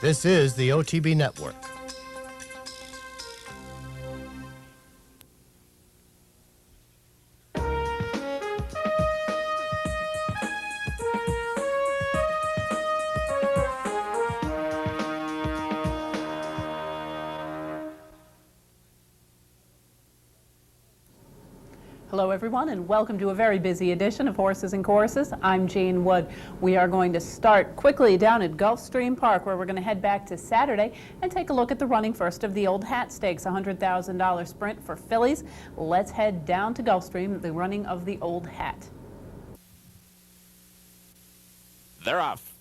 This is the OTB Network. Hello everyone, and welcome to a very busy edition of Horses and Courses. I'm Jane Wood. We are going to start quickly down at Gulfstream Park, where we're going to head back to Saturday and take a look at the running first of the Old Hat Stakes, $100,000 sprint for fillies. Let's head down to Gulfstream, the running of the Old Hat. They're off.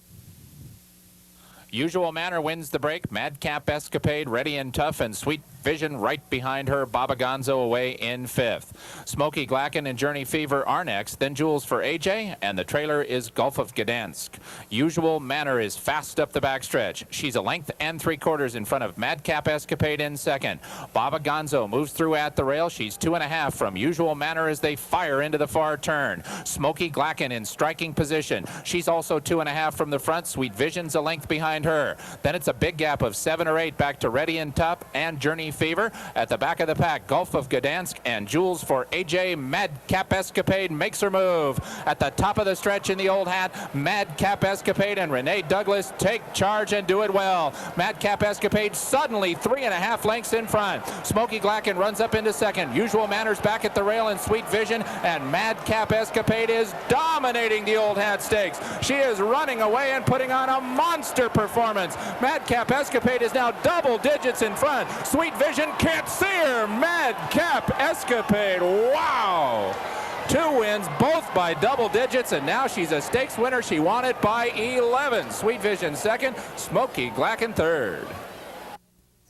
Usual Manner wins the break. Madcap Escapade, Ready and Tough, and Sweet Vision right behind her. Baba Gonzo away in fifth. Smoky Glacken and Journey Fever are next. Then Jewels for AJ, and the trailer is Gulf of Gdansk. Usual Manner is fast up the backstretch. She's a length and 3/4 in front of Madcap Escapade in second. Baba Gonzo moves through at the rail. She's 2.5 from Usual Manner as they fire into the far turn. Smoky Glacken in striking position. She's also 2.5 from the front. Sweet Vision's a length behind her. Then it's a big gap of 7 or 8 back to Ready and Tough and Journey Fever. At the back of the pack, Gulf of Gdansk and Jewels for AJ. Madcap Escapade makes her move. At the top of the stretch in the Old Hat, Madcap Escapade and Renee Douglas take charge and do it well. Madcap Escapade suddenly 3.5 lengths in front. Smoky Glacken runs up into second. Usual Manners back at the rail in Sweet Vision, and Madcap Escapade is dominating the Old Hat Stakes. She is running away and putting on a monster performance. Madcap Escapade is now double digits in front. Sweet Vision can't see her. Madcap Escapade, wow! 2 wins, both by double digits, and now she's a stakes winner. She won it by 11. Sweet Vision second, Smoky Glacken third.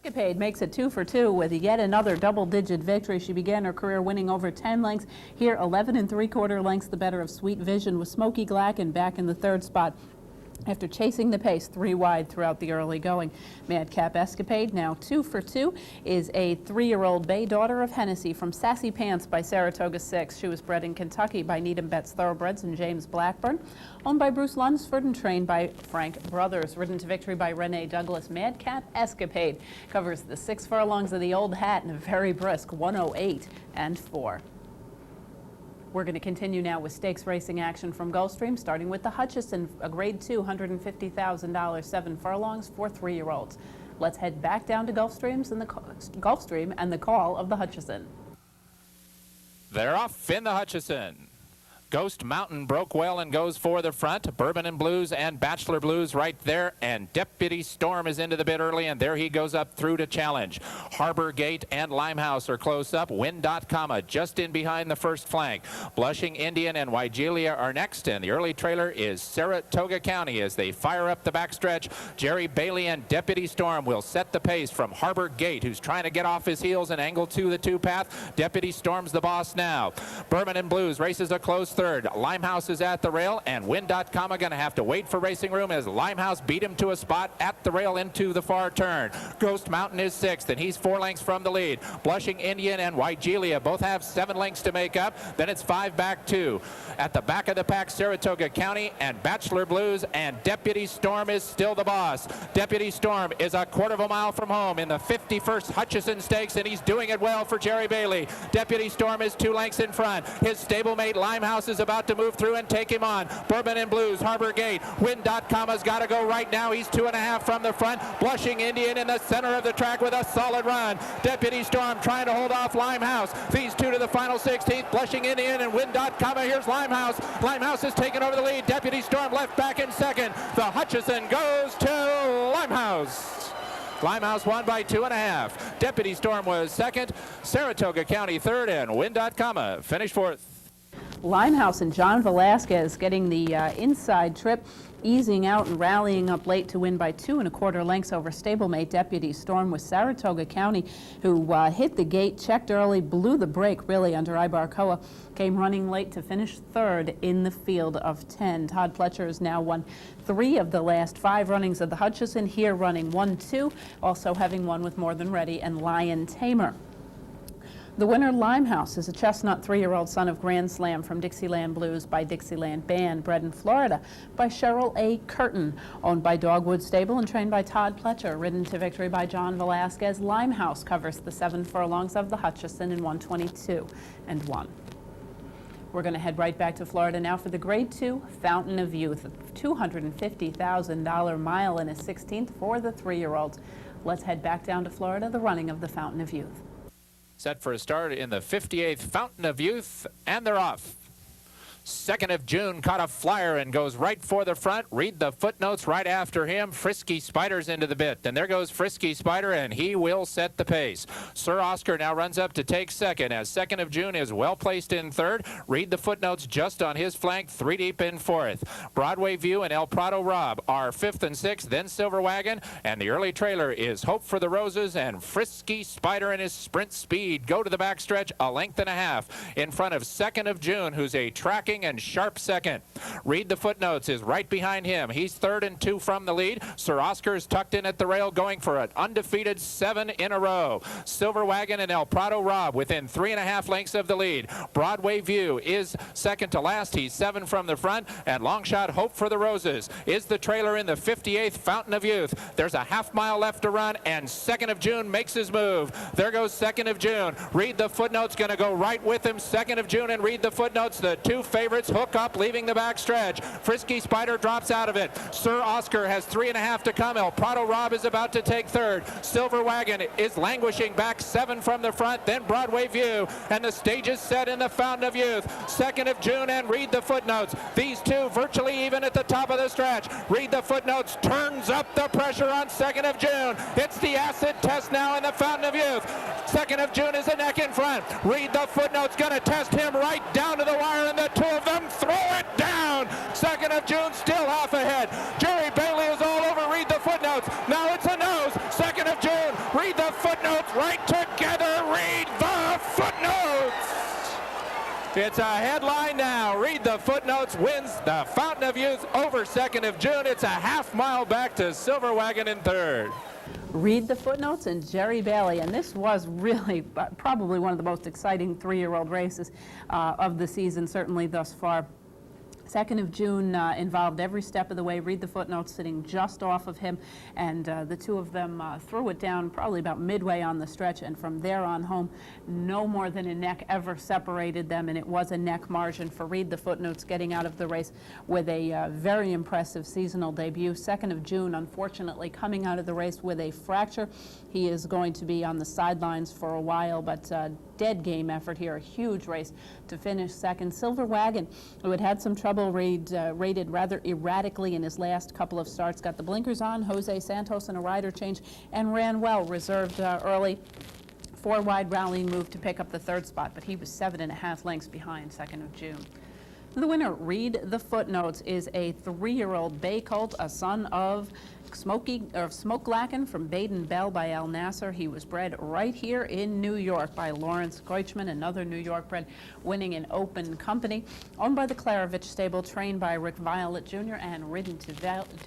Escapade makes it 2 for 2 with yet another double-digit victory. She began her career winning over 10 lengths. Here, 11 3/4 lengths the better of Sweet Vision, with Smoky Glacken back in the third spot after chasing the pace 3 wide throughout the early going. Madcap Escapade, now 2 for 2, is a 3-year-old bay daughter of Hennessy from Sassy Pants by Saratoga 6. She was bred in Kentucky by Needham Betts Thoroughbreds and James Blackburn, owned by Bruce Lunsford and trained by Frank Brothers. Ridden to victory by Renee Douglas, Madcap Escapade covers the 6 furlongs of the Old Hat in a very brisk 108 and 4. We're going to continue now with stakes racing action from Gulfstream, starting with the Hutchison, a Grade 2, $150,000, 7 furlongs for 3-year-olds. Let's head back down to Gulfstream and the call of the Hutchison. They're off in the Hutchison. Ghost Mountain broke well and goes for the front. Bourbon and Blues and Bachelor Blues right there, and Deputy Storm is into the bit early, and there he goes up through to challenge. Harbor Gate and Limehouse are close up. Win.comma just in behind the first flank. Blushing Indian and Wygelia are next, and the early trailer is Saratoga County as they fire up the backstretch. Jerry Bailey and Deputy Storm will set the pace from Harbor Gate, who's trying to get off his heels and angle to the 2 path. Deputy Storm's the boss now. Bourbon and Blues races a close third. Limehouse is at the rail, and Win.comma going to have to wait for racing room as Limehouse beat him to a spot at the rail into the far turn. Ghost Mountain is 6th, and he's 4 lengths from the lead. Blushing Indian and Wygelia both have 7 lengths to make up. Then it's 5 back 2. At the back of the pack, Saratoga County and Bachelor Blues, and Deputy Storm is still the boss. Deputy Storm is a 1/4 mile from home in the 51st Hutchison Stakes, and he's doing it well for Jerry Bailey. Deputy Storm is 2 lengths in front. His stablemate Limehouse is about to move through and take him on. Bourbon and Blues, Harbor Gate. Win.comma's got to go right now. He's 2.5 from the front. Blushing Indian in the center of the track with a solid run. Deputy Storm trying to hold off Limehouse. These 2 to the final 16th. Blushing Indian and Win.comma. Here's Limehouse. Limehouse has taken over the lead. Deputy Storm left back in second. The Hutchison goes to Limehouse. Limehouse won by 2.5. Deputy Storm was second. Saratoga County third, and Win.comma finished fourth. Limehouse and John Velasquez getting the inside trip, easing out and rallying up late to win by 2 1/4 lengths over stablemate Deputy Storm, with Saratoga County, who hit the gate, checked early, blew the brake really under Ibarcoa, came running late to finish third in the field of 10. Todd Pletcher has now won 3 of the last 5 runnings of the Hutchison, here running 1-2, also having won with More Than Ready and Lion Tamer. The winner, Limehouse, is a chestnut 3-year-old son of Grand Slam from Dixieland Blues by Dixieland Band, bred in Florida by Cheryl A. Curtin, owned by Dogwood Stable and trained by Todd Pletcher, ridden to victory by John Velasquez. Limehouse covers the 7 furlongs of the Hutchison in 1:22.1. We're going to head right back to Florida now for the Grade 2 Fountain of Youth, $250,000 mile and a 16th for the 3-year-olds. Let's head back down to Florida, the running of the Fountain of Youth. Set for a start in the 58th Fountain of Youth, and they're off. 2nd of June caught a flyer and goes right for the front. Read the footnotes right after him. Frisky Spider's into the bit. And there goes Frisky Spider, and he will set the pace. Sir Oscar now runs up to take second, as 2nd of June is well placed in third. Read the footnotes just on his flank, 3 deep in fourth. Broadway View and El Prado Rob are 5th and 6th, then Silver Wagon. And the early trailer is Hope for the Roses, and Frisky Spider and his sprint speed go to the backstretch, a length and a half in front of 2nd of June, who's a tracking and sharp second. Read the footnotes is right behind him. He's 3rd and 2 from the lead. Sir Oscar's tucked in at the rail, going for an undefeated 7 in a row. Silver Wagon and El Prado Rob within 3.5 lengths of the lead. Broadway View is second to last. He's 7 from the front, and Longshot Hope for the Roses is the trailer in the 58th Fountain of Youth. There's a half-mile left to run, and 2nd of June makes his move. There goes 2nd of June. Read the footnotes, going to go right with him. 2nd of June and Read the footnotes, the 2 favorites hook up, leaving the backstretch. Frisky Spider drops out of it. Sir Oscar has 3.5 to come. El Prado Rob is about to take 3rd. Silver Wagon is languishing back, 7 from the front, then Broadway View, and the stage is set in the Fountain of Youth. 2nd of June and Read the footnotes. These two virtually even at the top of the stretch. Read the footnotes turns up the pressure on 2nd of June. It's the acid test now in the Fountain of Youth. 2nd of June is a neck in front. Read the footnotes, going to test him right down to the wire, and the two of them throw it down. 2nd of June still half ahead. Jerry Bailey is all over Read the footnotes. Now it's a nose. 2nd of June. Read the footnotes right together. Read the footnotes. It's a headline now. Read the footnotes wins the Fountain of Youth over 2nd of June. It's a half-mile back to Silver Wagon in 3rd. Read the footnotes and Jerry Bailey, and this was really probably one of the most exciting 3-year-old races of the season, certainly thus far. 2nd of June involved every step of the way. Read the footnotes sitting just off of him, and the two of them threw it down probably about midway on the stretch, and from there on home, no more than a neck ever separated them, and it was a neck margin for Read the footnotes getting out of the race with a very impressive seasonal debut. 2nd of June, unfortunately, coming out of the race with a fracture. He is going to be on the sidelines for a while, but dead game effort here, a huge race to finish 2nd. Silver Wagon, who had had some trouble rated rather erratically in his last couple of starts, got the blinkers on, Jose Santos and a rider change, and ran well, reserved early. 4-wide rallying move to pick up the 3rd spot, but he was 7.5 lengths behind 2nd of June. The winner, Read the footnotes, is a 3-year-old bay colt, a son of Smoke Glacken from Baden Bell by Al Nasser. He was bred right here in New York by Lawrence Goichman, another New York bred, winning in open company. Owned by the Klarovich stable, trained by Rick Violet Jr., and ridden to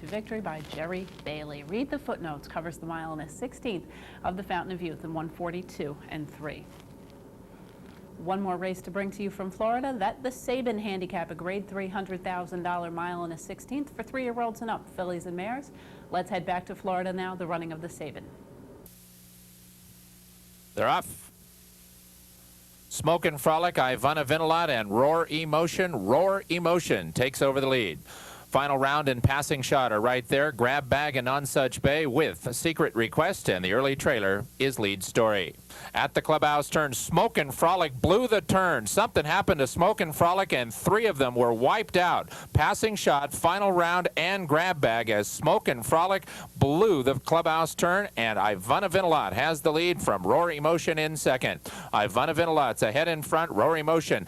victory by Jerry Bailey. Read the footnotes covers the mile and a 16th of the Fountain of Youth in 1:42.3. One more race to bring to you from Florida. That the Sabin Handicap, a grade $300,000 mile and a 16th for 3-year-olds and up, fillies and mares. Let's head back to Florida now, the running of the Sabin. They're off. Smoke and Frolic, Ivana Vinalot, and Roar Emotion. Roar Emotion takes over the lead. Final round and Passing Shot are right there. Grab Bag and Nonsuch Bay with a Secret Request, and the early trailer is Lead Story. At the clubhouse turn, Smoke and Frolic blew the turn. Something happened to Smoke and Frolic, and 3 of them were wiped out. Passing Shot, Final Round, and Grab Bag as Smoke and Frolic blew the clubhouse turn, and Ivana Vinalot has the lead from Roar Emotion in 2nd. Ivana Vinalot's ahead in front. Roar Emotion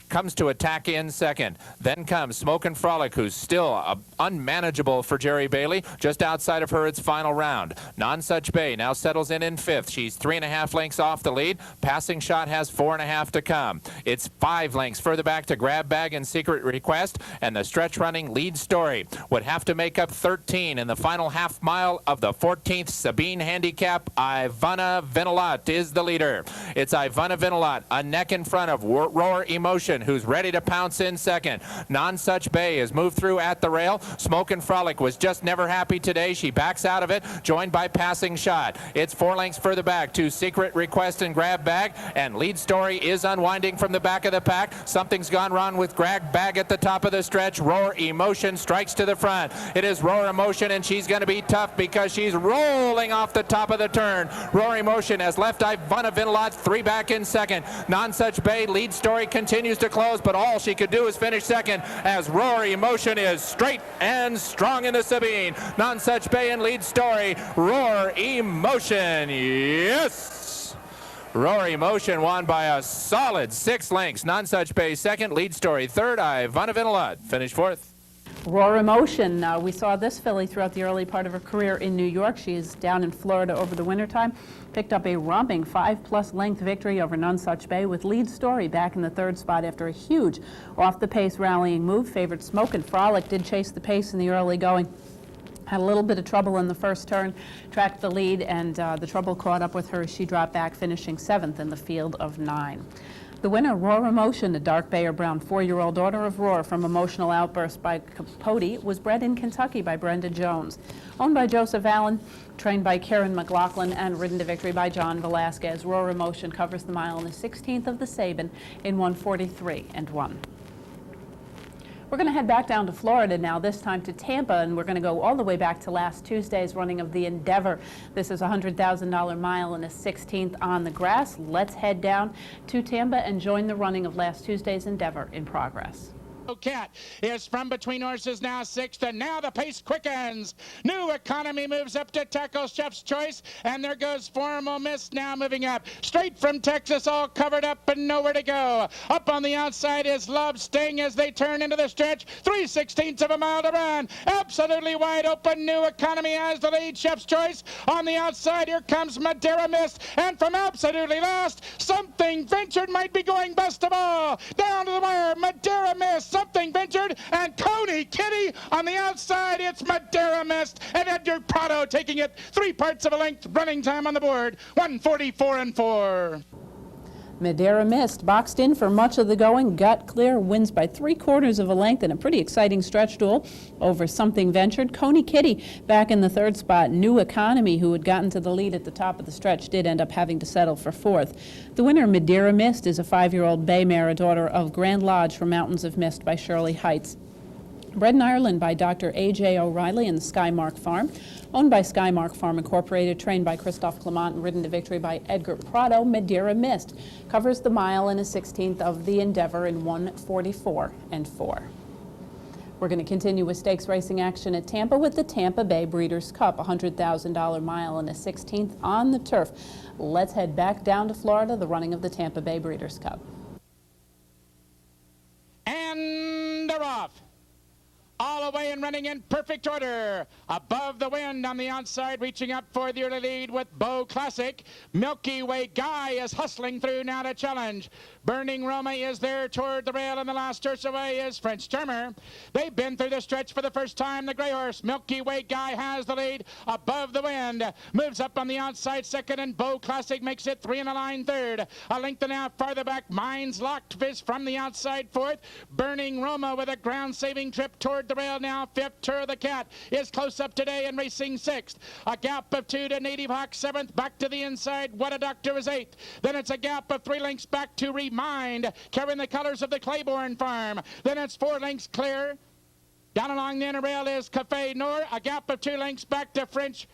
comes to attack in second. Then comes Smokin' Frolic, who's still unmanageable for Jerry Bailey. Just outside of her, it's final round. Nonsuch Bay now settles in fifth. She's 3.5 lengths off the lead. Passing Shot has 4.5 to come. It's 5 lengths further back to Grab Bag and Secret Request, and the stretch running Lead Story would have to make up 13 in the final half mile of the 14th Sabine Handicap. Ivana Vinalot is the leader. It's Ivana Vinalot, a neck in front of Roar Emotion, who's ready to pounce in second. Nonsuch Bay is moved through at the rail. Smokin' Frolic was just never happy today. She backs out of it, joined by Passing Shot. It's 4 lengths further back to Secret Request and Grab Bag, and Lead Story is unwinding from the back of the pack. Something's gone wrong with Grab Bag at the top of the stretch. Roar Emotion strikes to the front. It is Roar Emotion, and she's going to be tough because she's rolling off the top of the turn. Roar Emotion has left Ivana Vinalot 3 back in second. Nonsuch Bay, Lead Story continues to close, but all she could do is finish second as Roar Emotion is straight and strong in the Sabine. Nonsuch Bay and Lead Story. Roar Emotion, yes! Roar Emotion won by a solid 6 lengths. Nonsuch Bay second, Lead Story third. Ivana Vinalot finished fourth. Roar Emotion, we saw this filly throughout the early part of her career in New York. She is down in Florida over the wintertime. Picked up a romping 5+ length victory over Nonsuch Bay with Lead Story back in the 3rd spot after a huge off-the-pace rallying move. Favorite Smokin' Frolic did chase the pace in the early going. Had a little bit of trouble in the first turn, tracked the lead, and the trouble caught up with her as she dropped back, finishing 7th in the field of 9. The winner, Roar Emotion, a dark bay or brown 4-year-old daughter of Roar from Emotional Outburst by Capote, was bred in Kentucky by Brenda Jones. Owned by Joseph Allen, trained by Karen McLaughlin, and ridden to victory by John Velasquez. Roar Emotion covers the mile in the 16th of the Sabin in 1:43.1. We're going to head back down to Florida now, this time to Tampa, and we're going to go all the way back to last Tuesday's running of the Endeavor. This is a $100,000 mile and a 16th on the grass. Let's head down to Tampa and join the running of last Tuesday's Endeavor in progress. Cat is from between horses now 6th, and now the pace quickens. New Economy moves up to tackle Chef's Choice, and there goes Formal Mist now moving up. Straight from Texas, all covered up and nowhere to go. Up on the outside is Love Sting as they turn into the stretch. 3/16 of a mile to run. Absolutely wide open. New Economy has the lead. Chef's Choice on the outside. Here comes Madeira Mist, and from absolutely last, Something Ventured might be going best of all. Down to the wire, Madeira Mist, Something Ventured, and Coney Kitty on the outside. It's Madeira Mist and Edgar Prado taking it 3 parts of a length. Running time on the board, 1:44.4. Madeira Mist boxed in for much of the going, got clear, wins by 3/4 of a length in a pretty exciting stretch duel over Something Ventured. Coney Kitty back in the 3rd spot. New Economy, who had gotten to the lead at the top of the stretch, did end up having to settle for 4th. The winner, Madeira Mist, is a 5-year-old bay mare, a daughter of Grand Lodge from Mountains of Mist by Shirley Heights. Bred in Ireland by Dr. A.J. O'Reilly and the Skymark Farm. Owned by Skymark Farm Incorporated, trained by Christophe Clement and ridden to victory by Edgar Prado, Madeira Mist covers the mile in a 16th of the Endeavor in 1:44.4. We're going to continue with stakes racing action at Tampa with the Tampa Bay Breeders' Cup, a $100,000 mile and a 16th on the turf. Let's head back down to Florida, the running of the Tampa Bay Breeders' Cup. And they're off. All the way and running in perfect order. Above the wind on the outside, reaching up for the early lead with Bow Classic. Milky Way Guy is hustling through now to challenge. Burning Roma is there toward the rail, and the last horse away is French Charmer. They've been through the stretch for the first time. The gray horse, Milky Way Guy, has the lead. Above the wind, moves up on the outside second, and Bow Classic makes it 3 1/9 third. A length and a half farther back, Minds Locked is from the outside fourth. Burning Roma with a ground-saving trip toward the rail now. 5th, Tour of the Cat is close up today and racing 6th. A gap of 2 to Native Hawk 7th. Back to the inside, What a Doctor is 8th. Then it's a gap of 3 lengths back to Remind, carrying the colors of the Claiborne Farm. Then it's 4 lengths clear. Down along the inner rail is Cafe Noor. A gap of 2 lengths back to French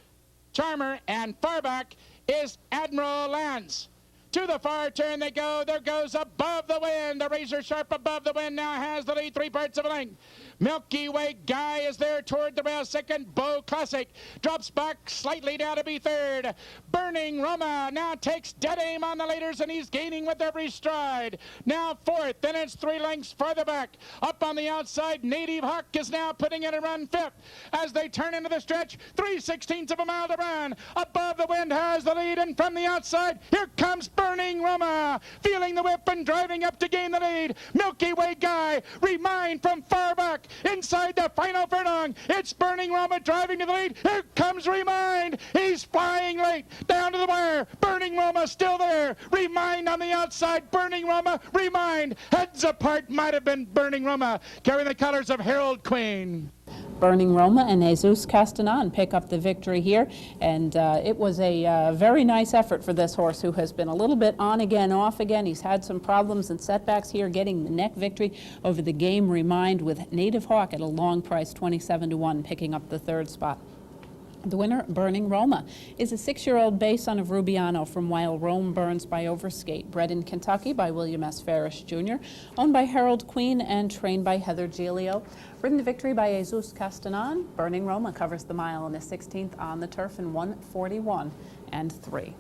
Charmer, and far back is Admiral Lance. To the far turn they go. There goes Above the Wind. A razor sharp Above the Wind now has the lead 3/4 of a length. Milky Way Guy is there toward the rail. Second, Bow Classic drops back slightly down to be third. Burning Roma now takes dead aim on the leaders, and he's gaining with every stride. Now fourth, then it's 3 lengths farther back. Up on the outside, Native Hawk is now putting in a run fifth. As they turn into the stretch, 3/16 of a mile to run. Above the Wind has the lead, and from the outside, here comes Burning Roma, feeling the whip and driving up to gain the lead. Milky Way Guy, Remind from far back. Inside the final furlong, it's Burning Roma driving to the lead. Here comes Remind. He's flying late down to the wire. Burning Roma still there. Remind on the outside. Burning Roma. Remind. Heads apart might have been Burning Roma, carrying the colors of Herald Queen. Burning Roma and Jesus Castanon pick up the victory here, and it was a very nice effort for this horse, who has been a little bit on again, off again. He's had some problems and setbacks here, getting the neck victory over the game Remind, with Native Hawk at a long price, 27-1, picking up the third spot. The winner, Burning Roma, is a 6-year-old bay son of Rubiano from While Rome Burns by Overskate, bred in Kentucky by William S. Ferris Jr., owned by Herald Queen and trained by Heather Giglio. Ridden to victory by Jesus Castanon, Burning Roma covers the mile in the 16th on the turf in 1:41.3.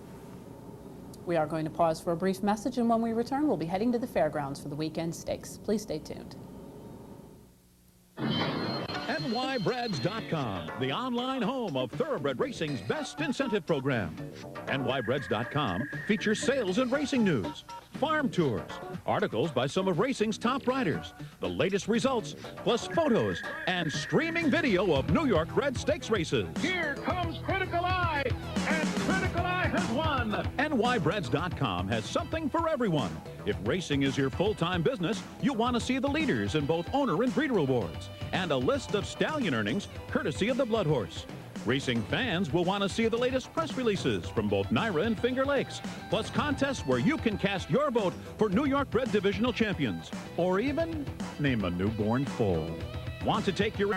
We are going to pause for a brief message, and when we return, we'll be heading to the fairgrounds for the weekend stakes. Please stay tuned. NYBreds.com, the online home of Thoroughbred Racing's best incentive program. NYBreds.com features sales and racing news, farm tours, articles by some of racing's top riders, the latest results, plus photos and streaming video of New York bred stakes races. Here comes Critical Eye, and Critical Eye has won. NYBreds.com has something for everyone. If racing is your full-time business, you'll want to see the leaders in both owner and breeder awards, and a list of stallion earnings courtesy of the Blood Horse. Racing fans will want to see the latest press releases from both Naira and Finger Lakes, plus contests where you can cast your vote for New York bred divisional champions, or even name a newborn foal. Want to take your